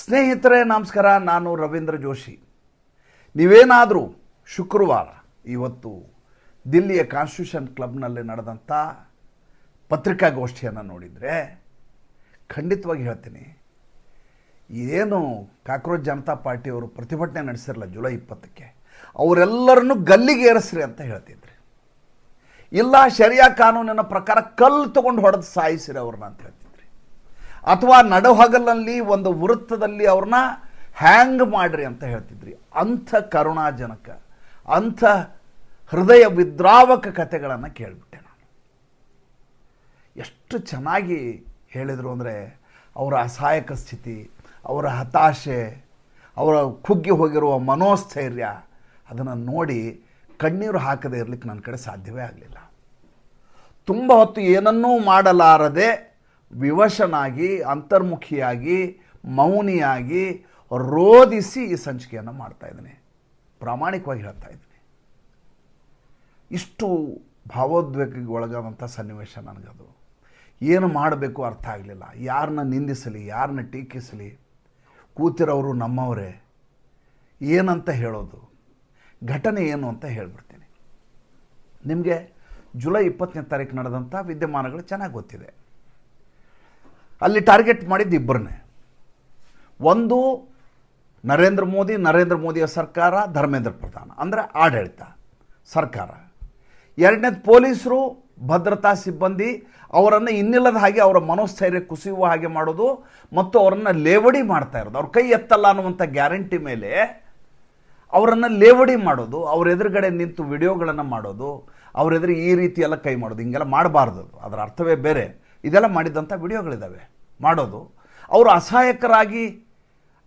ಸ್ನೇಹಿತರೆ ನಮಸ್ಕಾರ, ನಾನು ರವೀಂದ್ರ ಜೋಶಿ. ನೀವೇನಾದರೂ ಶುಕ್ರವಾರ ಇವತ್ತು ದಿಲ್ಲಿಯ ಕಾನ್ಸ್ಟಿಟ್ಯೂಷನ್ ಕ್ಲಬ್ನಲ್ಲಿ ನಡೆದಂಥ ಪತ್ರಿಕಾಗೋಷ್ಠಿಯನ್ನು ನೋಡಿದರೆ ಖಂಡಿತವಾಗಿ ಹೇಳ್ತೀನಿ, ಏನು ಕಾಕ್ರೋಚ್ ಜನತಾ ಪಾರ್ಟಿಯವರು ಪ್ರತಿಭಟನೆ ನಡೆಸಿರಲ್ಲ ಜುಲೈ 20ಕ್ಕೆ, ಅವರೆಲ್ಲರನ್ನು ಗಲ್ಲಿಗೆ ಏರಿಸ್ರಿ ಅಂತ ಹೇಳ್ತಿದ್ರಿ. ಇಲ್ಲ, ಶರಿಯಾ ಕಾನೂನಿನ ಪ್ರಕಾರ ಕಲ್ಲು ತೊಗೊಂಡು ಹೊಡೆದು ಸಾಯಿಸಿರಿ ಅವ್ರನ್ನ ಅಂತ ಹೇಳ್ತಿದ್ರಿ. ಅಥವಾ ನಡುಹಗಲಲ್ಲಿ ಒಂದು ವೃತ್ತದಲ್ಲಿ ಅವ್ರನ್ನ ಹ್ಯಾಂಗ್ ಮಾಡ್ರಿ ಅಂತ ಹೇಳ್ತಿದ್ರಿ. ಅಂಥ ಕರುಣಾಜನಕ, ಅಂಥ ಹೃದಯ ವಿದ್ರಾವಕ ಕಥೆಗಳನ್ನು ಕೇಳಿಬಿಟ್ಟೆ ನಾನು. ಎಷ್ಟು ಚೆನ್ನಾಗಿ ಹೇಳಿದರು ಅಂದರೆ, ಅವರ ಅಸಹಾಯಕ ಸ್ಥಿತಿ, ಅವರ ಹತಾಶೆ, ಅವರ ಕುಗ್ಗಿ ಹೋಗಿರುವ ಮನೋಸ್ಥೈರ್ಯ, ಅದನ್ನು ನೋಡಿ ಕಣ್ಣೀರು ಹಾಕದೇ ಇರಲಿಕ್ಕೆ ನನ್ನ ಕಡೆ ಸಾಧ್ಯವೇ ಆಗಲಿಲ್ಲ. ತುಂಬ ಹೊತ್ತು ಏನನ್ನೂ ಮಾಡಲಾರದೆ ವಿವಶನಾಗಿ, ಅಂತರ್ಮುಖಿಯಾಗಿ, ಮೌನಿಯಾಗಿ ರೋಧಿಸಿ ಈ ಸಂಚಿಕೆಯನ್ನು ಮಾಡ್ತಾಯಿದ್ದೀನಿ. ಪ್ರಾಮಾಣಿಕವಾಗಿ ಹೇಳ್ತಾ ಇದ್ದೀನಿ. ಇಷ್ಟು ಭಾವೋದ್ವೇಗಕ್ಕೆ ಒಳಗಾದಂಥ ಸನ್ನಿವೇಶ ನನಗದು. ಏನು ಮಾಡಬೇಕು ಅರ್ಥ ಆಗಲಿಲ್ಲ. ಯಾರನ್ನ ನಿಂದಿಸಲಿ, ಯಾರನ್ನ ಟೀಕಿಸಲಿ, ಕೂತಿರೋರು ನಮ್ಮವರೇ, ಏನಂತ ಹೇಳೋದು, ಘಟನೆ ಏನು ಅಂತ ಹೇಳ್ಬಿಡ್ತೀನಿ. ನಿಮಗೆ ಜುಲೈ 20ನೇ ತಾರೀಕು ನಡೆದಂಥ ವಿದ್ಯಮಾನಗಳು ಚೆನ್ನಾಗಿ ಗೊತ್ತಿದೆ. ಅಲ್ಲಿ ಟಾರ್ಗೆಟ್ ಮಾಡಿದ್ದು ಇಬ್ಬರನ್ನೇ. ಒಂದು ನರೇಂದ್ರ ಮೋದಿಯ ಸರ್ಕಾರ, ಧರ್ಮೇಂದ್ರ ಪ್ರಧಾನ್ ಅಂದರೆ ಆಡಳಿತ ಸರ್ಕಾರ. ಎರಡನೇದು ಪೊಲೀಸರು, ಭದ್ರತಾ ಸಿಬ್ಬಂದಿ, ಅವರನ್ನು ಇನ್ನಿಲ್ಲದ ಹಾಗೆ ಅವರ ಮನೋಸ್ಥೈರ್ಯ ಕುಸಿಯುವ ಹಾಗೆ ಮಾಡೋದು ಮತ್ತು ಅವರನ್ನು ಲೇವಡಿ ಮಾಡ್ತಾ ಇರೋದು. ಅವ್ರ ಕೈ ಎತ್ತಲ್ಲ ಅನ್ನುವಂಥ ಗ್ಯಾರಂಟಿ ಮೇಲೆ ಅವರನ್ನು ಲೇವಡಿ ಮಾಡೋದು, ಅವ್ರ ಎದುರುಗಡೆ ನಿಂತು ವಿಡಿಯೋಗಳನ್ನು ಮಾಡೋದು, ಅವ್ರ ಎದುರು ಈ ರೀತಿ ಎಲ್ಲ ಕೈ ಮಾಡೋದು. ಹಿಂಗೆಲ್ಲ ಮಾಡಬಾರ್ದು, ಅದರ ಅರ್ಥವೇ ಬೇರೆ. ಇದೆಲ್ಲ ಮಾಡಿದಂಥ ವಿಡಿಯೋಗಳಿದ್ದಾವೆ ಮಾಡೋದು. ಅವರು ಅಸಹಾಯಕರಾಗಿ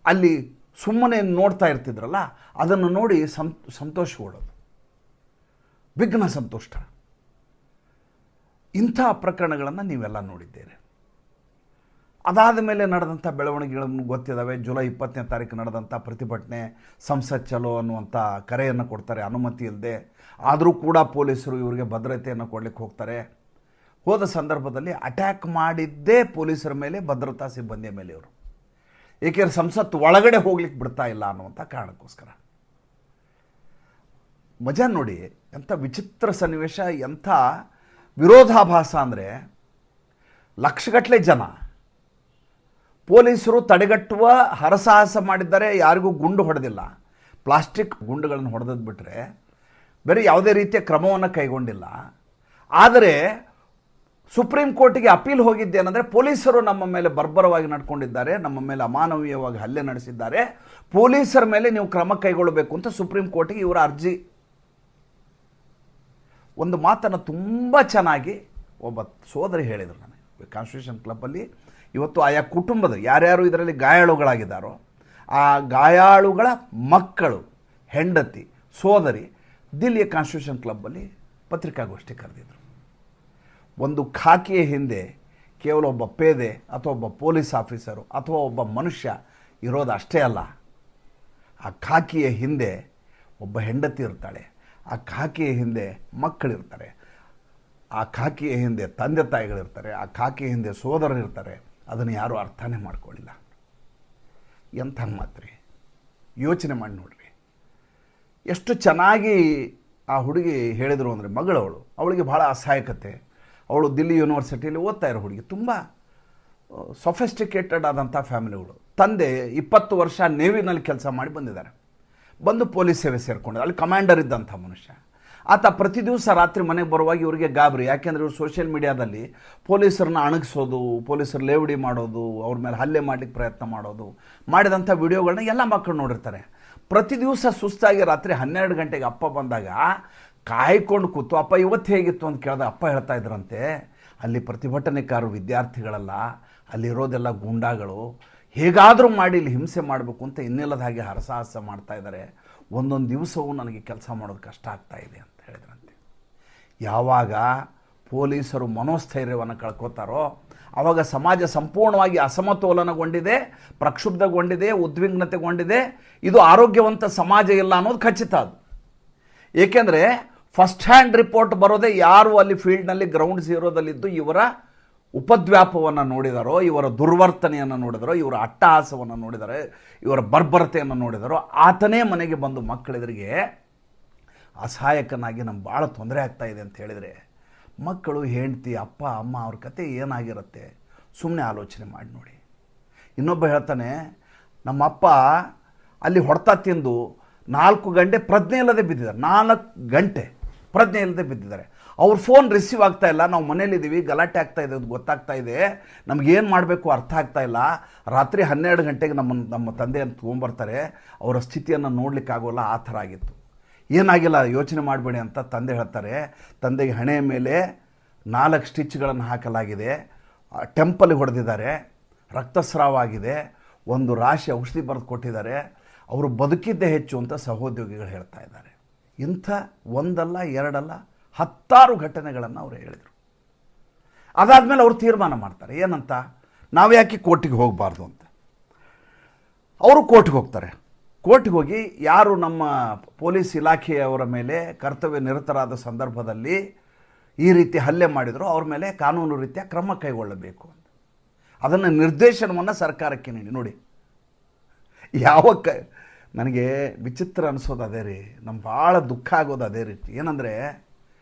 ಅಲ್ಲಿ ಸುಮ್ಮನೆ ನೋಡ್ತಾ ಇರ್ತಿದ್ರಲ್ಲ, ಅದನ್ನು ನೋಡಿ ಸಂತೋಷಗೊಳ್ಳೋದು, ವಿಘ್ನ ಸಂತುಷ್ಟ. ಇಂಥ ಪ್ರಕರಣಗಳನ್ನು ನೀವೆಲ್ಲ ನೋಡಿದ್ದೀರಿ. ಅದಾದ ಮೇಲೆ ನಡೆದಂಥ ಬೆಳವಣಿಗೆಗಳನ್ನು ಗೊತ್ತಿದ್ದಾವೆ. ಜುಲೈ 20ನೇ ತಾರೀಕು ನಡೆದಂಥ ಪ್ರತಿಭಟನೆ, ಸಂಸತ್ ಚಲೋ ಅನ್ನುವಂಥ ಕರೆಯನ್ನು ಕೊಡ್ತಾರೆ ಅನುಮತಿ ಇಲ್ಲದೆ. ಆದರೂ ಕೂಡ ಪೊಲೀಸರು ಇವರಿಗೆ ಭದ್ರತೆಯನ್ನು ಕೊಡಲಿಕ್ಕೆ ಹೋಗ್ತಾರೆ. ಹೋದ ಸಂದರ್ಭದಲ್ಲಿ ಅಟ್ಯಾಕ್ ಮಾಡಿದ್ದೇ ಪೊಲೀಸರ ಮೇಲೆ, ಭದ್ರತಾ ಸಿಬ್ಬಂದಿಯ ಮೇಲೆ ಇವರು. ಏಕೆಂದರೆ ಸಂಸತ್ತು ಒಳಗಡೆ ಹೋಗ್ಲಿಕ್ಕೆ ಬಿಡ್ತಾ ಇಲ್ಲ ಅನ್ನುವಂಥ ಕಾರಣಕ್ಕೋಸ್ಕರ. ಮಜಾ ನೋಡಿ, ಎಂಥ ವಿಚಿತ್ರ ಸನ್ನಿವೇಶ, ಎಂಥ ವಿರೋಧಾಭಾಸ ಅಂದರೆ, ಲಕ್ಷಗಟ್ಟಲೆ ಜನ, ಪೊಲೀಸರು ತಡೆಗಟ್ಟುವ ಹರಸಾಹಸ ಮಾಡಿದ್ದಾರೆ. ಯಾರಿಗೂ ಗುಂಡು ಹೊಡೆದಿಲ್ಲ, ಪ್ಲಾಸ್ಟಿಕ್ ಗುಂಡುಗಳನ್ನು ಹೊಡೆದದ್ದು ಬಿಟ್ಟರೆ ಬೇರೆ ಯಾವುದೇ ರೀತಿಯ ಕ್ರಮವನ್ನು ಕೈಗೊಂಡಿಲ್ಲ. ಆದರೆ ಸುಪ್ರೀಂ ಕೋರ್ಟಿಗೆ ಅಪೀಲ್ ಹೋಗಿದ್ದೇನೆಂದರೆ, ಪೊಲೀಸರು ನಮ್ಮ ಮೇಲೆ ಬರ್ಬರವಾಗಿ ನಡ್ಕೊಂಡಿದ್ದಾರೆ, ನಮ್ಮ ಮೇಲೆ ಅಮಾನವೀಯವಾಗಿ ಹಲ್ಲೆ ನಡೆಸಿದ್ದಾರೆ, ಪೊಲೀಸರ ಮೇಲೆ ನೀವು ಕ್ರಮ ಕೈಗೊಳ್ಳಬೇಕು ಅಂತ ಸುಪ್ರೀಂ ಕೋರ್ಟಿಗೆ ಇವರ ಅರ್ಜಿ. ಒಂದು ಮಾತನ್ನು ತುಂಬ ಚೆನ್ನಾಗಿ ಒಬ್ಬ ಸೋದರಿ ಹೇಳಿದರು ನನಗೆ ಕಾನ್ಸ್ಟಿಟ್ಯೂಷನ್ ಕ್ಲಬ್ಬಲ್ಲಿ. ಇವತ್ತು ಆಯಾ ಕುಟುಂಬದ ಯಾರ್ಯಾರು ಇದರಲ್ಲಿ ಗಾಯಾಳುಗಳಾಗಿದ್ದಾರೋ ಆ ಗಾಯಾಳುಗಳ ಮಕ್ಕಳು, ಹೆಂಡತಿ, ಸೋದರಿ ದಿಲ್ಲಿಯ ಕಾನ್ಸ್ಟಿಟ್ಯೂಷನ್ ಕ್ಲಬ್ಬಲ್ಲಿ ಪತ್ರಿಕಾಗೋಷ್ಠಿ ಕರೆದಿದ್ರು. ಒಂದು ಖಾಕಿಯ ಹಿಂದೆ ಕೇವಲ ಒಬ್ಬ ಪೇದೆ ಅಥವಾ ಒಬ್ಬ ಪೊಲೀಸ್ ಆಫೀಸರು ಅಥವಾ ಒಬ್ಬ ಮನುಷ್ಯ ಇರೋದು ಅಷ್ಟೇ ಅಲ್ಲ. ಆ ಖಾಕಿಯ ಹಿಂದೆ ಒಬ್ಬ ಹೆಂಡತಿ ಇರ್ತಾಳೆ, ಆ ಖಾಕಿಯ ಹಿಂದೆ ಮಕ್ಕಳಿರ್ತಾರೆ, ಆ ಖಾಕಿಯ ಹಿಂದೆ ತಂದೆ ತಾಯಿಗಳಿರ್ತಾರೆ, ಆ ಖಾಕಿಯ ಹಿಂದೆ ಸೋದರರಿರ್ತಾರೆ. ಅದನ್ನು ಯಾರೂ ಅರ್ಥನೇ ಮಾಡ್ಕೊಳ್ಳಿಲ್ಲ. ಎಂಥ ಮಾತ್ರಿ, ಯೋಚನೆ ಮಾಡಿ ನೋಡ್ರಿ. ಎಷ್ಟು ಚೆನ್ನಾಗಿ ಆ ಹುಡುಗಿ ಹೇಳಿದರು ಅಂದರೆ, ಮಗಳವಳು, ಅವಳಿಗೆ ಭಾಳ ಅಸಹಾಯಕತೆ. ಅವಳು ದಿಲ್ಲಿ ಯೂನಿವರ್ಸಿಟಿಯಲ್ಲಿ ಓದ್ತಾ ಇರೋ ಹುಡುಗಿ, ತುಂಬ ಸೊಫೆಸ್ಟಿಕೇಟೆಡ್ ಆದಂಥ ಫ್ಯಾಮಿಲಿಗಳು. ತಂದೆ 20 ವರ್ಷ ನೇವಿನಲ್ಲಿ ಕೆಲಸ ಮಾಡಿ ಬಂದಿದ್ದಾರೆ, ಬಂದು ಪೊಲೀಸ್ ಸೇವೆ ಸೇರಿಕೊಂಡಿದ್ದಾರೆ. ಅಲ್ಲಿ ಕಮಾಂಡರ್ ಇದ್ದಂಥ ಮನುಷ್ಯ. ಆತ ಪ್ರತಿ ದಿವಸ ರಾತ್ರಿ ಮನೆಗೆ ಬರುವಾಗ ಇವರಿಗೆ ಗಾಬರಿ. ಯಾಕೆಂದರೆ ಇವರು ಸೋಷಿಯಲ್ ಮೀಡಿಯಾದಲ್ಲಿ ಪೊಲೀಸರನ್ನ ಅಣಗಿಸೋದು, ಪೊಲೀಸರು ಲೇವಡಿ ಮಾಡೋದು, ಅವ್ರ ಮೇಲೆ ಹಲ್ಲೆ ಮಾಡಲಿಕ್ಕೆ ಪ್ರಯತ್ನ ಮಾಡೋದು, ಮಾಡಿದಂಥ ವಿಡಿಯೋಗಳನ್ನ ಎಲ್ಲ ಮಕ್ಕಳು ನೋಡಿರ್ತಾರೆ. ಪ್ರತಿ ದಿವಸ ಸುಸ್ತಾಗಿ ರಾತ್ರಿ 12 ಗಂಟೆಗೆ ಅಪ್ಪ ಬಂದಾಗ ಕಾಯ್ಕೊಂಡು ಕೂತು, ಅಪ್ಪ ಇವತ್ತು ಹೇಗಿತ್ತು ಅಂತ ಕೇಳಿದಾಗ ಅಪ್ಪ ಹೇಳ್ತಾ ಇದ್ರಂತೆ, ಅಲ್ಲಿ ಪ್ರತಿಭಟನೆಕಾರರು ವಿದ್ಯಾರ್ಥಿಗಳಲ್ಲ, ಅಲ್ಲಿರೋದೆಲ್ಲ ಗೂಂಡಾಗಳು, ಹೇಗಾದರೂ ಮಾಡಿ ಇಲ್ಲಿ ಹಿಂಸೆ ಮಾಡಬೇಕು ಅಂತ ಇನ್ನಿಲ್ಲದ ಹಾಗೆ ಹರಸಾಹಸ ಮಾಡ್ತಾ ಇದ್ದಾರೆ. ಒಂದೊಂದು ದಿವಸವೂ ನನಗೆ ಕೆಲಸ ಮಾಡೋದು ಕಷ್ಟ ಆಗ್ತಾ ಇದೆ ಅಂತ ಹೇಳಿದ್ರಂತೆ. ಯಾವಾಗ ಪೊಲೀಸರು ಮನೋಸ್ಥೈರ್ಯವನ್ನು ಕಳ್ಕೋತಾರೋ ಆವಾಗ ಸಮಾಜ ಸಂಪೂರ್ಣವಾಗಿ ಅಸಮತೋಲನಗೊಂಡಿದೆ, ಪ್ರಕ್ಷುಬ್ಧಗೊಂಡಿದೆ, ಉದ್ವಿಗ್ನತೆಗೊಂಡಿದೆ. ಇದು ಆರೋಗ್ಯವಂತ ಸಮಾಜ ಇಲ್ಲ ಅನ್ನೋದು ಖಚಿತ. ಅದು ಏಕೆಂದರೆ ಫಸ್ಟ್ ಹ್ಯಾಂಡ್ ರಿಪೋರ್ಟ್ ಬರೋದೇ ಯಾರು ಅಲ್ಲಿ ಫೀಲ್ಡ್ನಲ್ಲಿ ಗ್ರೌಂಡ್ ಝೀರೋದಲ್ಲಿದ್ದು ಇವರ ಉಪದ್ವ್ಯಾಪವನ್ನು ನೋಡಿದರೋ, ಇವರ ದುರ್ವರ್ತನೆಯನ್ನು ನೋಡಿದರೋ, ಇವರ ಅಟ್ಟಹಾಸವನ್ನು ನೋಡಿದರೆ, ಇವರ ಬರ್ಬರತೆಯನ್ನು ನೋಡಿದರೋ, ಆತನೇ ಮನೆಗೆ ಬಂದು ಮಕ್ಕಳೆದುರಿಗೆ ಅಸಹಾಯಕನಾಗಿ ನಮ್ಗೆ ಭಾಳ ತೊಂದರೆ ಆಗ್ತಾಯಿದೆ ಅಂತ ಹೇಳಿದರೆ, ಮಕ್ಕಳು, ಹೆಂಡತಿ, ಅಪ್ಪ ಅಮ್ಮ ಅವ್ರ ಕತೆ ಏನಾಗಿರುತ್ತೆ ಸುಮ್ಮನೆ ಆಲೋಚನೆ ಮಾಡಿ ನೋಡಿ. ಇನ್ನೊಬ್ಬ ಹೇಳ್ತಾನೆ, ನಮ್ಮಪ್ಪ ಅಲ್ಲಿ ಹೊಡೆತ ತಿಂದು 4 ಗಂಟೆ ಪ್ರಜ್ಞೆ ಇಲ್ಲದೆ ಬಿದ್ದಿದ್ದಾರೆ. 4 ಗಂಟೆ ಪ್ರಜ್ಞೆ ಇಲ್ಲದೆ ಬಿದ್ದಿದ್ದಾರೆ. ಅವ್ರ ಫೋನ್ ರಿಸೀವ್ ಆಗ್ತಾ ಇಲ್ಲ. ನಾವು ಮನೇಲಿದ್ದೀವಿ, ಗಲಾಟೆ ಆಗ್ತಾ ಇದೆ, ಅದು ಗೊತ್ತಾಗ್ತಾ ಇದೆ, ನಮಗೇನು ಮಾಡಬೇಕು ಅರ್ಥ ಆಗ್ತಾ ಇಲ್ಲ. ರಾತ್ರಿ 12 ಗಂಟೆಗೆ ನಮ್ಮ ತಂದೆಯನ್ನು ತೊಗೊಂಬರ್ತಾರೆ. ಅವರ ಸ್ಥಿತಿಯನ್ನು ನೋಡಲಿಕ್ಕಾಗೋಲ್ಲ, ಆ ಥರ ಆಗಿತ್ತು. ಏನಾಗಿಲ್ಲ, ಯೋಚನೆ ಮಾಡಬೇಡಿ ಅಂತ ತಂದೆ ಹೇಳ್ತಾರೆ. ತಂದೆಗೆ ಹಣೆಯ ಮೇಲೆ 4 ಸ್ಟಿಚ್ಗಳನ್ನು ಹಾಕಲಾಗಿದೆ, ಟೆಂಪಲ್ಗೆ ಹೊಡೆದಿದ್ದಾರೆ, ರಕ್ತಸ್ರಾವ ಆಗಿದೆ, ಒಂದು ರಾಶಿ ಔಷಧಿ ಬರೆದು ಕೊಟ್ಟಿದ್ದಾರೆ. ಅವರು ಬದುಕಿದ್ದೇ ಹೆಚ್ಚು ಅಂತ ಸಹೋದ್ಯೋಗಿಗಳು ಹೇಳ್ತಾ ಇದ್ದಾರೆ. ಇಂಥ ಒಂದಲ್ಲ ಎರಡಲ್ಲ 10 ಘಟನೆಗಳನ್ನು ಅವರು ಹೇಳಿದರು. ಅದಾದಮೇಲೆ ಅವರು ತೀರ್ಮಾನ ಮಾಡ್ತಾರೆ, ಏನಂತ, ನಾವು ಯಾಕೆ ಕೋರ್ಟಿಗೆ ಹೋಗಬಾರ್ದು ಅಂತ. ಅವರು ಕೋರ್ಟ್ಗೆ ಹೋಗ್ತಾರೆ. ಕೋರ್ಟ್ಗೆ ಹೋಗಿ ಯಾರು ನಮ್ಮ ಪೊಲೀಸ್ ಇಲಾಖೆಯವರ ಮೇಲೆ ಕರ್ತವ್ಯ ನಿರತರಾದ ಸಂದರ್ಭದಲ್ಲಿ ಈ ರೀತಿ ಹಲ್ಲೆ ಮಾಡಿದ್ರು ಅವ್ರ ಮೇಲೆ ಕಾನೂನು ರೀತಿಯ ಕ್ರಮ ಕೈಗೊಳ್ಳಬೇಕು ಅಂತ ಅದನ್ನು ನಿರ್ದೇಶನವನ್ನು ಸರ್ಕಾರಕ್ಕೆ ನೀಡಿ. ನೋಡಿ, ನನಗೆ ವಿಚಿತ್ರ ಅನಿಸೋದು ಅದೇ ರೀ, ನಮ್ಗೆ ಭಾಳ ದುಃಖ ಆಗೋದು ಅದೇ ರೀತಿ. ಏನಂದರೆ,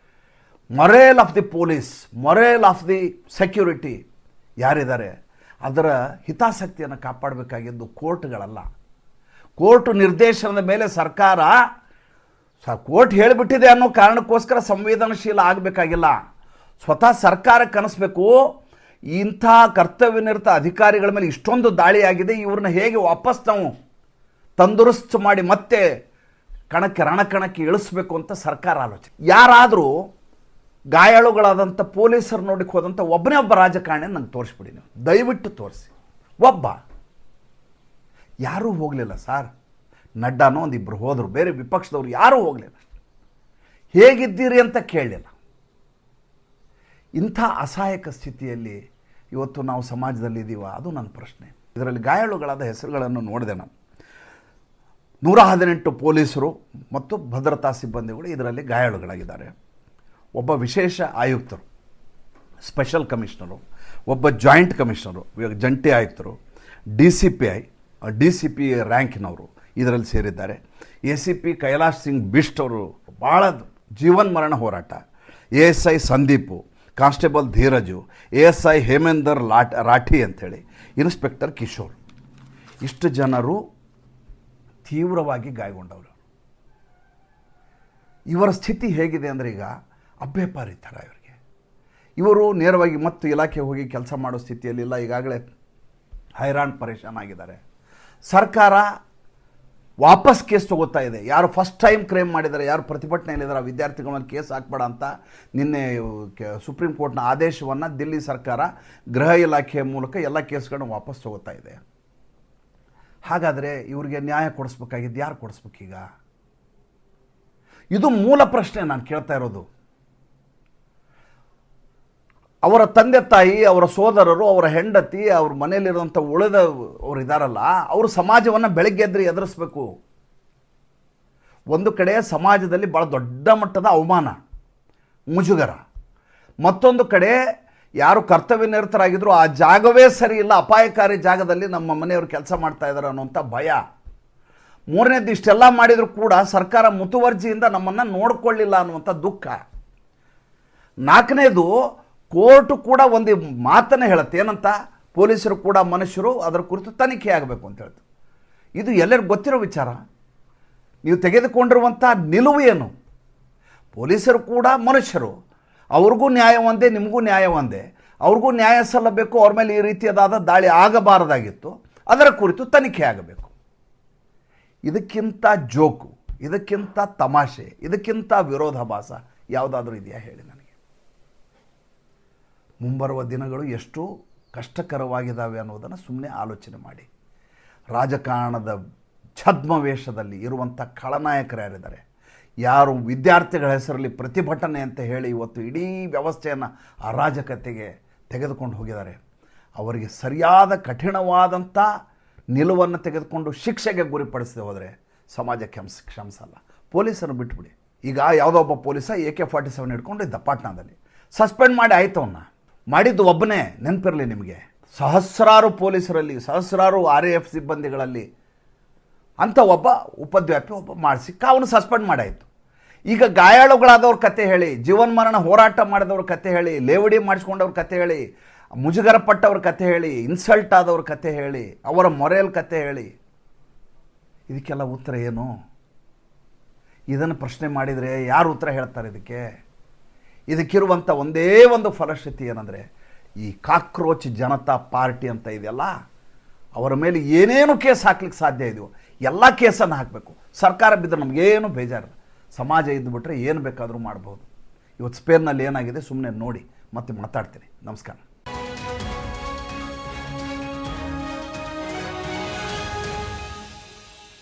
morale of the police, morale of the security ಯಾರಿದ್ದಾರೆ ಅದರ ಹಿತಾಸಕ್ತಿಯನ್ನು ಕಾಪಾಡಬೇಕಾಗಿದ್ದು ಕೋರ್ಟ್ಗಳಲ್ಲ. ಕೋರ್ಟ್ ನಿರ್ದೇಶನದ ಮೇಲೆ ಸರ್ಕಾರ ಕೋರ್ಟ್ ಹೇಳಿಬಿಟ್ಟಿದೆ ಅನ್ನೋ ಕಾರಣಕ್ಕೋಸ್ಕರ ಸಂವೇದನಶೀಲ ಆಗಬೇಕಾಗಿಲ್ಲ. ಸ್ವತಃ ಸರ್ಕಾರಕ್ಕೆ ಅನಿಸ್ಬೇಕು, ಇಂಥ ಕರ್ತವ್ಯನಿರತ ಅಧಿಕಾರಿಗಳ ಮೇಲೆ ಇಷ್ಟೊಂದು ದಾಳಿಯಾಗಿದೆ, ಇವ್ರನ್ನ ಹೇಗೆ ವಾಪಸ್ ನಾವು ತಂದುರುಸ್ತು ಮಾಡಿ ಮತ್ತೆ ರಣಕಣಕ್ಕೆ ಇಳಿಸ್ಬೇಕು ಅಂತ ಸರ್ಕಾರ ಆಲೋಚನೆ. ಯಾರಾದರೂ ಗಾಯಾಳುಗಳಾದಂಥ ಪೊಲೀಸರು ನೋಡಕ್ಕೆ ಹೋದಂಥ ಒಬ್ಬನೇ ಒಬ್ಬ ರಾಜಕಾರಣಿ ನಂಗೆ ತೋರಿಸ್ಬಿಡಿ, ನೀವು ದಯವಿಟ್ಟು ತೋರಿಸಿ. ಒಬ್ಬ ಯಾರೂ ಹೋಗಲಿಲ್ಲ ಸರ್. ನಡ್ಡಾನೋ ಒಂದಿಬ್ಬರು ಹೋದರು, ಬೇರೆ ವಿಪಕ್ಷದವ್ರು ಯಾರೂ ಹೋಗಲಿಲ್ಲ. ಹೇಗಿದ್ದೀರಿ ಅಂತ ಕೇಳಲಿಲ್ಲ. ಇಂಥ ಅಸಹಾಯಕ ಸ್ಥಿತಿಯಲ್ಲಿ ಇವತ್ತು ನಾವು ಸಮಾಜದಲ್ಲಿದ್ದೀವ, ಅದು ನನ್ನ ಪ್ರಶ್ನೆ. ಇದರಲ್ಲಿ ಗಾಯಾಳುಗಳಾದ ಹೆಸರುಗಳನ್ನು ನೋಡಿದೆ ನಾನು. 118 ಪೊಲೀಸರು ಮತ್ತು ಭದ್ರತಾ ಸಿಬ್ಬಂದಿಗಳು ಇದರಲ್ಲಿ ಗಾಯಾಳುಗಳಾಗಿದ್ದಾರೆ. ಒಬ್ಬ ವಿಶೇಷ ಆಯುಕ್ತರು, ಸ್ಪೆಷಲ್ ಕಮಿಷನರು, ಒಬ್ಬ ಜಾಯಿಂಟ್ ಕಮಿಷನರು, ಜಂಟಿ ಆಯುಕ್ತರು, ಡಿ ಸಿ ಪಿ ರ್ಯಾಂಕಿನವರು ಇದರಲ್ಲಿ ಸೇರಿದ್ದಾರೆ. ACP ಕೈಲಾಶ್ ಸಿಂಗ್ ಬಿಸ್ಟ್ ಅವರು ಭಾಳ ಜೀವನ್ಮರಣ ಹೋರಾಟ, ASI Sandeep, constable Dheeraj, ASI Hemendar Rathi ಅಂಥೇಳಿ, ಇನ್ಸ್ಪೆಕ್ಟರ್ ಕಿಶೋರ್, ಇಷ್ಟು ಜನರು ತೀವ್ರವಾಗಿ ಗಾಯಗೊಂಡವರು. ಇವರ ಸ್ಥಿತಿ ಹೇಗಿದೆ ಅಂದರೆ, ಈಗ ಅಭ್ಯಪಾರಿ ಥರ ಇವರಿಗೆ. ಇವರು ನೇರವಾಗಿ ಮತ್ತು ಇಲಾಖೆ ಹೋಗಿ ಕೆಲಸ ಮಾಡೋ ಸ್ಥಿತಿಯಲ್ಲಿಲ್ಲ, ಈಗಾಗಲೇ ಹೈರಾಣ್ ಪರೇಶಾನ್ ಆಗಿದ್ದಾರೆ. ಸರ್ಕಾರ ವಾಪಸ್ ಕೇಸ್ ತೊಗೋತಾ ಇದೆ. ಯಾರು ಫಸ್ಟ್ ಟೈಮ್ ಕ್ರೈಮ್ ಮಾಡಿದ್ದಾರೆ, ಯಾರು ಪ್ರತಿಭಟನೆಯಲ್ಲಿದ್ದಾರೆ, ವಿದ್ಯಾರ್ಥಿಗಳ ಮೇಲೆ ಕೇಸ್ ಹಾಕಬೇಡ ಅಂತ ನಿನ್ನೆ ಸುಪ್ರೀಂ ಕೋರ್ಟ್ನ ಆದೇಶವನ್ನು ದಿಲ್ಲಿ ಸರ್ಕಾರ ಗೃಹ ಇಲಾಖೆಯ ಮೂಲಕ ಎಲ್ಲ ಕೇಸ್ಗಳನ್ನು ವಾಪಸ್ ತೊಗೋತಾ ಇದೆ. ಹಾಗಾದರೆ ಇವರಿಗೆ ನ್ಯಾಯ ಕೊಡಿಸ್ಬೇಕಾಗಿದ್ದು ಯಾರು ಕೊಡಿಸ್ಬೇಕೀಗ? ಇದು ಮೂಲ ಪ್ರಶ್ನೆ ನಾನು ಕೇಳ್ತಾ ಇರೋದು. ಅವರ ತಂದೆ ತಾಯಿ, ಅವರ ಸೋದರರು, ಅವರ ಹೆಂಡತಿ, ಅವ್ರ ಮನೆಯಲ್ಲಿರುವಂಥ ಉಳಿದವರು ಇದ್ದಾರಲ್ಲ, ಅವರು ಸಮಾಜವನ್ನು ಬೆಳಗ್ಗೆ ಎದ್ದು ಎದುರಿಸ್ಬೇಕು. ಒಂದು ಕಡೆ ಸಮಾಜದಲ್ಲಿ ಭಾಳ ದೊಡ್ಡ ಮಟ್ಟದ ಅವಮಾನ, ಮುಜುಗರ. ಮತ್ತೊಂದು ಕಡೆ ಯಾರು ಕರ್ತವ್ಯ ನಿರತರಾಗಿದ್ರು ಆ ಜಾಗವೇ ಸರಿ ಇಲ್ಲ, ಅಪಾಯಕಾರಿ ಜಾಗದಲ್ಲಿ ನಮ್ಮ ಮನೆಯವರು ಕೆಲಸ ಮಾಡ್ತಾ ಇದ್ದಾರೆ ಅನ್ನೋಂಥ ಭಯ. ಮೂರನೇದು, ಇಷ್ಟೆಲ್ಲ ಮಾಡಿದರೂ ಕೂಡ ಸರ್ಕಾರ ಮುತುವರ್ಜಿಯಿಂದ ನಮ್ಮನ್ನು ನೋಡಿಕೊಳ್ಳಿಲ್ಲ ಅನ್ನುವಂಥ ದುಃಖ. ನಾಲ್ಕನೇದು, ಕೋರ್ಟು ಕೂಡ ಒಂದು ಮಾತನ್ನೇ ಹೇಳುತ್ತೆ, ಏನಂತ, ಪೊಲೀಸರು ಕೂಡ ಮನುಷ್ಯರು, ಅದರ ಕುರಿತು ತನಿಖೆ ಆಗಬೇಕು ಅಂತ ಹೇಳ್ತು. ಇದು ಎಲ್ಲರಿಗೂ ಗೊತ್ತಿರೋ ವಿಚಾರ. ನೀವು ತೆಗೆದುಕೊಂಡಿರುವಂಥ ನಿಲುವು ಏನು? ಪೊಲೀಸರು ಕೂಡ ಮನುಷ್ಯರು, ಅವ್ರಿಗೂ ನ್ಯಾಯ ಒಂದೇ, ನಿಮಗೂ ನ್ಯಾಯ ಒಂದೇ, ಅವ್ರಿಗೂ ನ್ಯಾಯ ಸಲ್ಲಬೇಕು, ಅವ್ರ ಮೇಲೆ ಈ ರೀತಿಯಾದ ದಾಳಿ ಆಗಬಾರದಾಗಿತ್ತು, ಅದರ ಕುರಿತು ತನಿಖೆ ಆಗಬೇಕು. ಇದಕ್ಕಿಂತ ಜೋಕು, ಇದಕ್ಕಿಂತ ತಮಾಷೆ, ಇದಕ್ಕಿಂತ ವಿರೋಧಾಭಾಸ ಯಾವುದಾದ್ರೂ ಇದೆಯಾ ಹೇಳಿ ನನಗೆ? ಮುಂಬರುವ ದಿನಗಳು ಎಷ್ಟು ಕಷ್ಟಕರವಾಗಿದ್ದಾವೆ ಅನ್ನೋದನ್ನು ಸುಮ್ಮನೆ ಆಲೋಚನೆ ಮಾಡಿ. ರಾಜಕಾರಣದ ಛದ್ಮವೇಷದಲ್ಲಿ ಇರುವಂಥ ಖಳನಾಯಕರು ಯಾರಿದ್ದಾರೆ, ಯಾರು ವಿದ್ಯಾರ್ಥಿಗಳ ಹೆಸರಲ್ಲಿ ಪ್ರತಿಭಟನೆ ಅಂತ ಹೇಳಿ ಇವತ್ತು ಇಡೀ ವ್ಯವಸ್ಥೆಯನ್ನು ಅರಾಜಕತೆಗೆ ತೆಗೆದುಕೊಂಡು ಹೋಗಿದ್ದಾರೆ, ಅವರಿಗೆ ಸರಿಯಾದ ಕಠಿಣವಾದಂಥ ನಿಲುವನ್ನು ತೆಗೆದುಕೊಂಡು ಶಿಕ್ಷೆಗೆ ಗುರಿಪಡಿಸದೆ ಹೋದರೆ ಸಮಾಜ ಕ್ಷಮಿಸಲ್ಲ. ಪೊಲೀಸರು ಬಿಟ್ಬಿಡಿ. ಈಗ ಯಾವುದೋ ಒಬ್ಬ ಪೊಲೀಸ AK-47 ಹಿಡ್ಕೊಂಡಿದ್ದ ಪಾಟ್ನಾದಲ್ಲಿ, ಸಸ್ಪೆಂಡ್ ಮಾಡಿ ಆಯಿತು ಅವನ್ನ. ಮಾಡಿದ್ದು ಒಬ್ಬನೇ, ನೆನಪಿರಲಿ ನಿಮಗೆ. ಸಹಸ್ರಾರು ಪೊಲೀಸರಲ್ಲಿ, ಸಹಸ್ರಾರು RAF ಸಿಬ್ಬಂದಿಗಳಲ್ಲಿ ಅಂತ ಒಬ್ಬ ಉಪದ್ವ್ಯಾಪಿ ಒಬ್ಬ ಮಾಡಿಸಿ ಅವನು ಸಸ್ಪೆಂಡ್ ಮಾಡಾಯಿತು. ಈಗ ಗಾಯಾಳುಗಳಾದವ್ರ ಕತೆ ಹೇಳಿ, ಜೀವನ್ಮರಣ ಹೋರಾಟ ಮಾಡಿದವ್ರ ಕತೆ ಹೇಳಿ, ಲೇವಡಿ ಮಾಡಿಸ್ಕೊಂಡವ್ರ ಕತೆ ಹೇಳಿ, ಮುಜುಗರ ಪಟ್ಟವ್ರ ಕತೆ ಹೇಳಿ, ಇನ್ಸಲ್ಟ್ ಆದವ್ರ ಕತೆ ಹೇಳಿ, ಅವರ ಮೊರೆಲ್ ಕತೆ ಹೇಳಿ, ಇದಕ್ಕೆಲ್ಲ ಉತ್ತರ ಏನು? ಇದನ್ನು ಪ್ರಶ್ನೆ ಮಾಡಿದರೆ ಯಾರು ಉತ್ತರ ಹೇಳ್ತಾರೆ ಇದಕ್ಕೆ? ಇದಕ್ಕಿರುವಂಥ ಒಂದೇ ಒಂದು ಫಲಶ್ರುತಿ ಏನಂದರೆ, ಈ ಕಾಕ್ರೋಚ್ ಜನತಾ ಪಾರ್ಟಿ ಅಂತ ಇದೆಯಲ್ಲ, ಅವರ ಮೇಲೆ ಏನೇನು ಕೇಸ್ ಹಾಕ್ಲಿಕ್ಕೆ ಸಾಧ್ಯ ಇದೆಯೋ ಎಲ್ಲ ಕೇಸನ್ನು ಹಾಕಬೇಕು. ಸರ್ಕಾರ ಬಿದ್ದರೆ ನಮಗೇನು ಬೇಜಾರಿಲ್ಲ, ಸಮಾಜ ಇದ್ದುಬಿಟ್ರೆ ಏನು ಬೇಕಾದರೂ ಮಾಡ್ಬೋದು. ಇವತ್ತು ಸ್ಪೇನ್ನಲ್ಲಿ ಏನಾಗಿದೆ ಸುಮ್ಮನೆ ನೋಡಿ ಮತ್ತೆ ಮಾತಾಡ್ತೀನಿ. ನಮಸ್ಕಾರ.